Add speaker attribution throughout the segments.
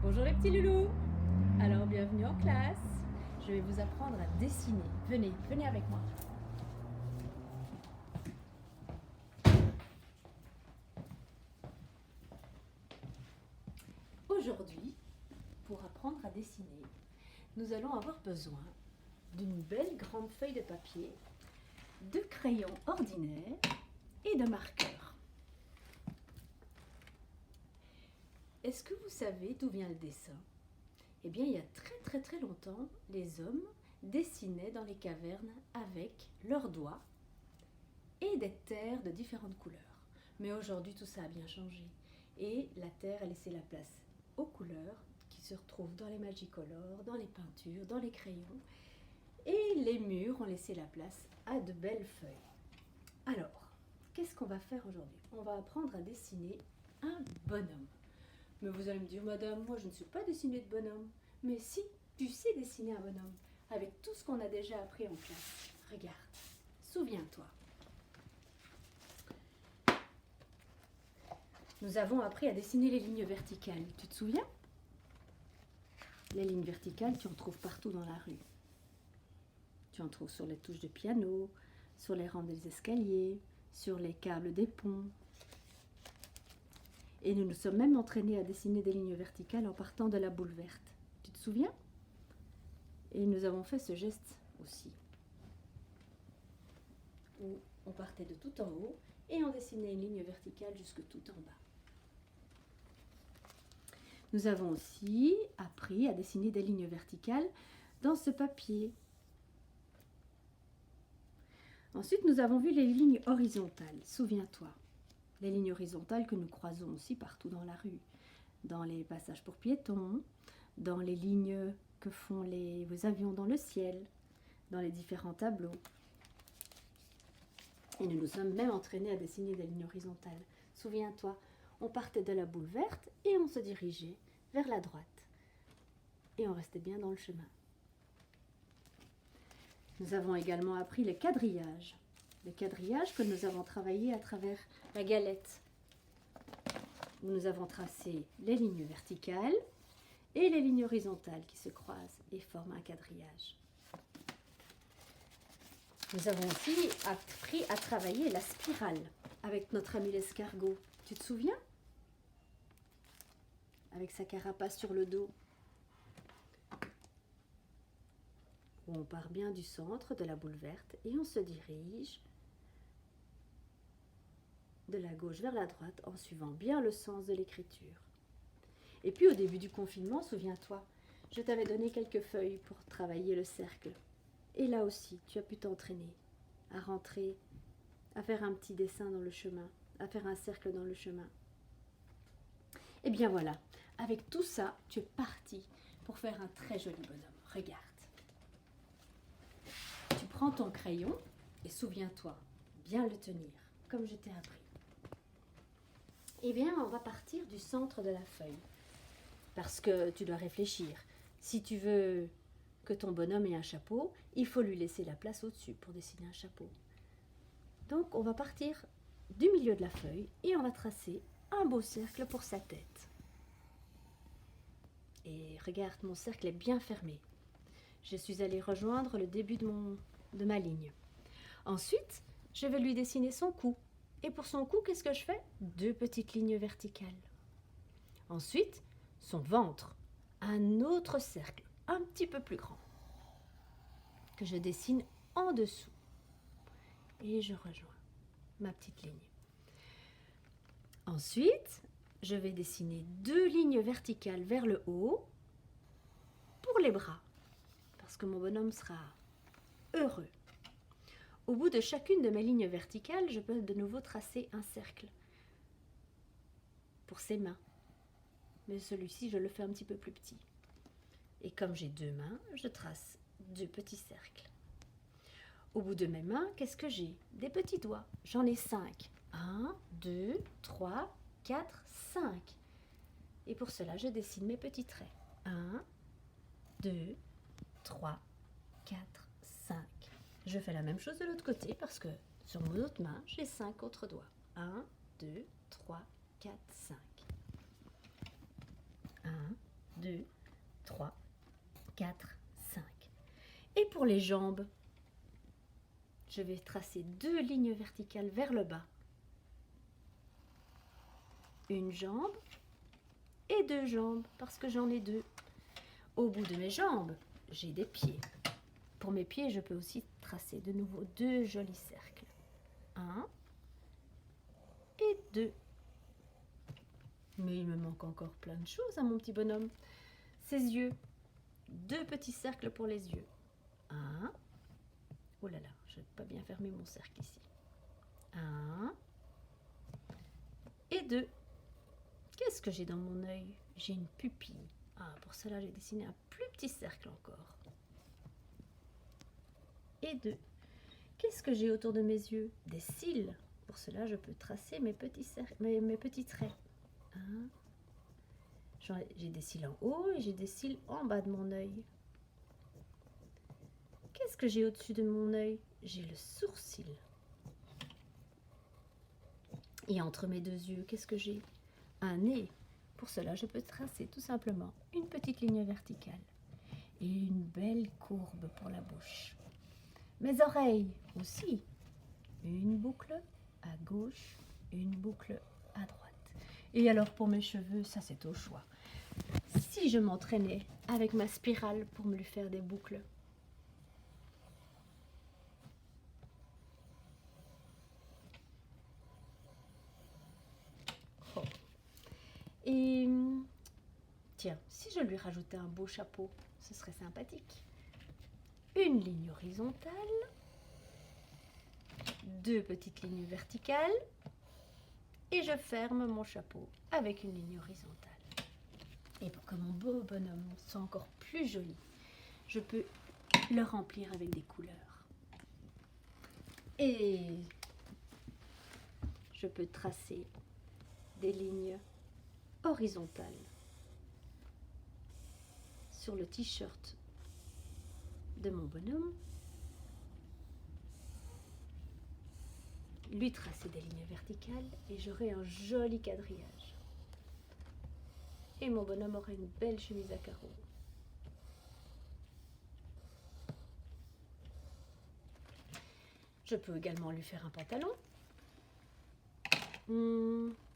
Speaker 1: Bonjour les petits loulous. Alors bienvenue en classe. Je vais vous apprendre à dessiner. Venez, venez avec moi. Aujourd'hui, pour apprendre à dessiner, nous allons avoir besoin d'une belle grande feuille de papier, de crayons ordinaires et de marqueurs. Est-ce que vous savez d'où vient le dessin? Eh bien, il y a très longtemps, les hommes dessinaient dans les cavernes avec leurs doigts et des terres de différentes couleurs. Mais aujourd'hui, tout ça a bien changé. Et la terre a laissé la place aux couleurs qui se retrouvent dans les Magicolor, dans les peintures, dans les crayons. Et les murs ont laissé la place à de belles feuilles. Alors, qu'est-ce qu'on va faire aujourd'hui? On va apprendre à dessiner un bonhomme. Mais vous allez me dire, madame, moi je ne sais pas dessiner de bonhomme. Mais si, tu sais dessiner un bonhomme, avec tout ce qu'on a déjà appris en classe. Regarde, souviens-toi. Nous avons appris à dessiner les lignes verticales. Tu te souviens? Les lignes verticales, tu en trouves partout dans la rue. Tu en trouves sur les touches de piano, sur les rampes des escaliers, sur les câbles des ponts. Et nous nous sommes même entraînés à dessiner des lignes verticales en partant de la boule verte. Tu te souviens? Et nous avons fait ce geste aussi, où on partait de tout en haut et on dessinait une ligne verticale jusque tout en bas. Nous avons aussi appris à dessiner des lignes verticales dans ce papier. Ensuite, nous avons vu les lignes horizontales. Souviens-toi, les lignes horizontales que nous croisons aussi partout dans la rue, dans les passages pour piétons, dans les lignes que font les avions dans le ciel, dans les différents tableaux. Et nous nous sommes même entraînés à dessiner des lignes horizontales. Souviens-toi, on partait de la boule verte et on se dirigeait vers la droite. Et on restait bien dans le chemin. Nous avons également appris le quadrillage. Le quadrillage que nous avons travaillé à travers la galette, où nous avons tracé les lignes verticales et les lignes horizontales qui se croisent et forment un quadrillage. Nous avons aussi appris à travailler la spirale avec notre ami l'escargot. Tu te souviens? Avec sa carapace sur le dos. Où on part bien du centre de la boule verte et on se dirige de la gauche vers la droite en suivant bien le sens de l'écriture. Et puis au début du confinement, souviens-toi, je t'avais donné quelques feuilles pour travailler le cercle. Et là aussi, tu as pu t'entraîner à rentrer, à faire un petit dessin dans le chemin, à faire un cercle dans le chemin. Et bien voilà, avec tout ça, tu es parti pour faire un très joli bonhomme. Regarde. Tu prends ton crayon et souviens-toi, bien le tenir, comme je t'ai appris. Eh bien, on va partir du centre de la feuille, parce que tu dois réfléchir. Si tu veux que ton bonhomme ait un chapeau, il faut lui laisser la place au-dessus pour dessiner un chapeau. Donc, on va partir du milieu de la feuille et on va tracer un beau cercle pour sa tête. Et regarde, mon cercle est bien fermé. Je suis allée rejoindre le début de ma ligne. Ensuite, je vais lui dessiner son cou. Et pour son cou, qu'est-ce que je fais? 2 petites lignes verticales. Ensuite, son ventre, un autre cercle, un petit peu plus grand, que je dessine en dessous. Et je rejoins ma petite ligne. Ensuite, je vais dessiner 2 lignes verticales vers le haut pour les bras, parce que mon bonhomme sera heureux. Au bout de chacune de mes lignes verticales, je peux de nouveau tracer un cercle pour ses mains. Mais celui-ci, je le fais un petit peu plus petit. Et comme j'ai 2 mains, je trace 2 petits cercles. Au bout de mes mains, qu'est-ce que j'ai? Des petits doigts. J'en ai 5. 1, 2, 3, 4, 5. Et pour cela, je dessine mes petits traits. 1, 2, 3, 4, 5. Je fais la même chose de l'autre côté parce que sur mon autre main, j'ai 5 autres doigts. 1, 2, 3, 4, 5. 1, 4, 5. Et pour les jambes, je vais tracer 2 lignes verticales vers le bas. Une jambe et 2 jambes, parce que j'en ai 2. Au bout de mes jambes, j'ai des pieds. Pour mes pieds, je peux aussi tracer de nouveau 2 jolis cercles. 1 et 2. Mais il me manque encore plein de choses à mon petit bonhomme. Ses yeux. 2 petits cercles pour les yeux. 1. Oh là là, je n'ai pas bien fermé mon cercle ici. 1 et 2. Qu'est-ce que j'ai dans mon œil? J'ai une pupille. Ah, pour cela, j'ai dessiné un plus petit cercle encore. Et 2. Qu'est-ce que j'ai autour de mes yeux? Des cils. Pour cela, je peux tracer mes petits, mes petits traits. 1. J'ai des cils en haut et j'ai des cils en bas de mon œil. Qu'est-ce que j'ai au-dessus de mon œil? J'ai le sourcil. Et entre mes 2 yeux, qu'est-ce que j'ai? Un nez. Pour cela, je peux tracer tout simplement une petite ligne verticale et une belle courbe pour la bouche. Mes oreilles aussi. Une boucle à gauche, une boucle à droite. Et alors pour mes cheveux, ça c'est au choix. Si je m'entraînais avec ma spirale pour me lui faire des boucles. Oh. Et tiens, si je lui rajoutais un beau chapeau, ce serait sympathique. Une ligne horizontale, 2 petites lignes verticales et je ferme mon chapeau avec une ligne horizontale. Et pour que mon beau bonhomme soit encore plus joli, je peux le remplir avec des couleurs. Et je peux tracer des lignes horizontales sur le t-shirt de mon bonhomme, lui tracer des lignes verticales et j'aurai un joli quadrillage. Et mon bonhomme aura une belle chemise à carreaux. Je peux également lui faire un pantalon.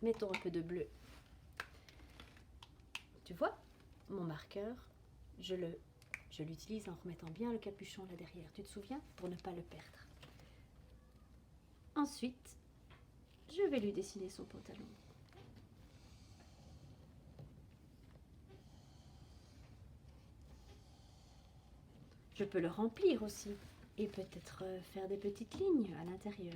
Speaker 1: Mettons un peu de bleu. Tu vois, mon marqueur, je l'utilise en remettant bien le capuchon là derrière. Tu te souviens? Pour ne pas le perdre. Ensuite, je vais lui dessiner son pantalon. Je peux le remplir aussi et peut-être faire des petites lignes à l'intérieur.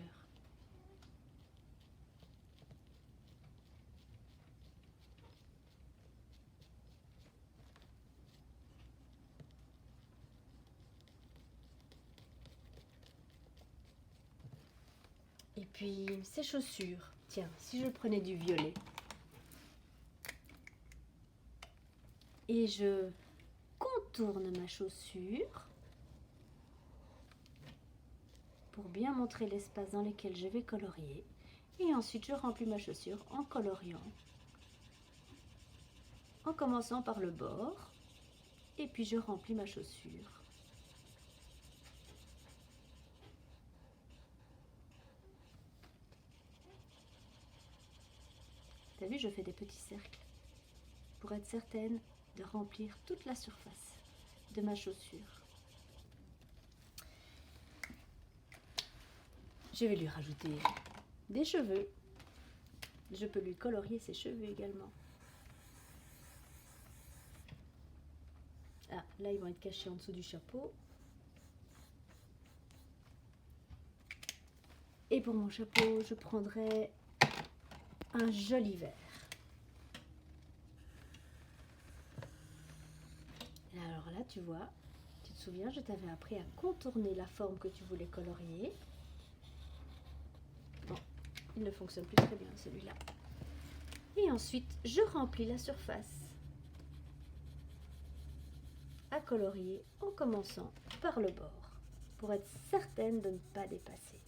Speaker 1: Et puis ses chaussures. Tiens, si je prenais du violet et je contourne ma chaussure pour bien montrer l'espace dans lequel je vais colorier. Et ensuite, je remplis ma chaussure en coloriant, en commençant par le bord. Et puis, je remplis ma chaussure. T'as vu, je fais des petits cercles pour être certaine de remplir toute la surface de ma chaussure. Je vais lui rajouter des cheveux. Je peux lui colorier ses cheveux également. Ah, là, ils vont être cachés en dessous du chapeau. Et pour mon chapeau, je prendrai un joli vert. Alors là, tu vois, tu te souviens, je t'avais appris à contourner la forme que tu voulais colorier. Bon, il ne fonctionne plus très bien celui-là. Et ensuite, je remplis la surface à colorier en commençant par le bord pour être certaine de ne pas dépasser.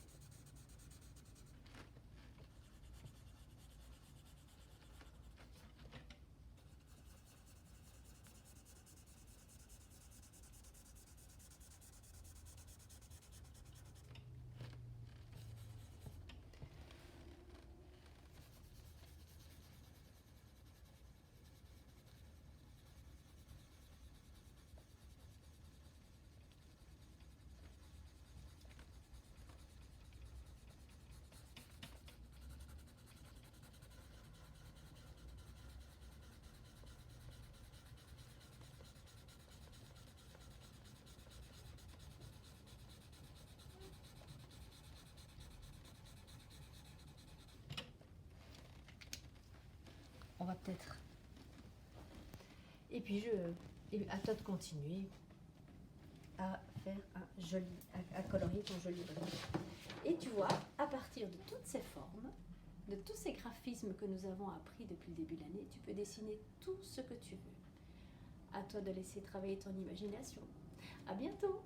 Speaker 1: pourra peut-être. Et puis à toi de continuer à faire un joli, à colorier ton joli bonhomme. Et tu vois, à partir de toutes ces formes, de tous ces graphismes que nous avons appris depuis le début de l'année, tu peux dessiner tout ce que tu veux. À toi de laisser travailler ton imagination. À bientôt!